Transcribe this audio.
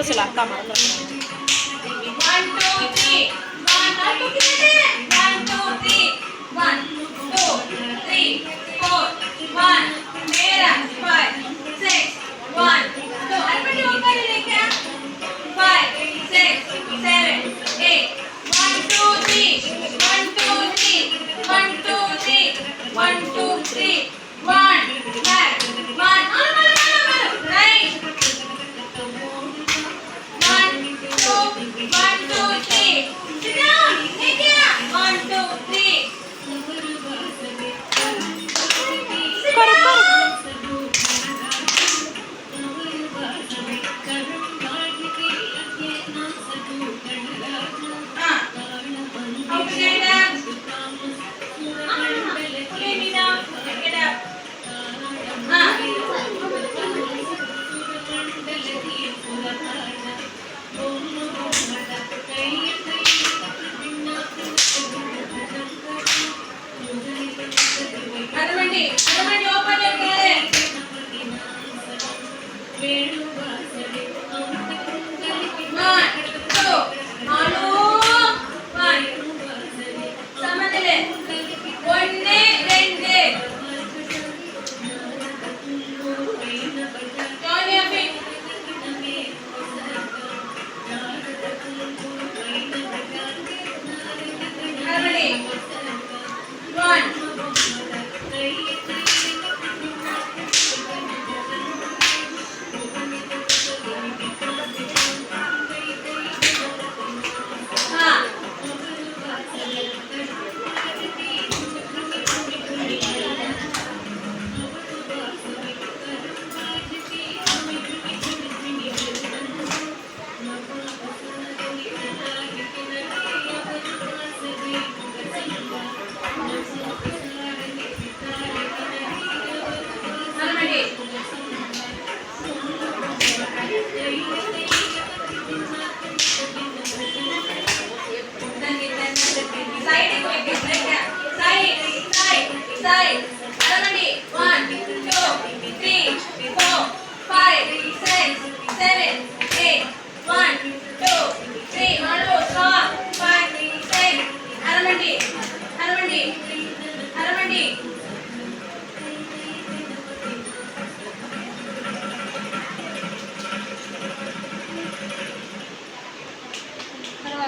Terus sila kamar. 1, 2, 3. 1, 2, 3. 1, 2, 3. 1, 2, 3, 4. 1. मेरा 5, 6. 1, 2. अरे बेटी ऊपर ही लेके आ. 5, 6, 7, 8. 1, 2, 3. 1, 2, 3. 1, 2, 3. 1, 2, 3. 1. Back. 1. Right. 1, 2, 3. Sit down. Take care. 1, 2, 3. How to get up? Pull me down. Get up. Adamandi, open your carrot. 1, 2, Alu. 1. Samadile. 1, 2. Join your feet. Adamandi. 1. Side. Adamandi. 1, 2, 3, 4.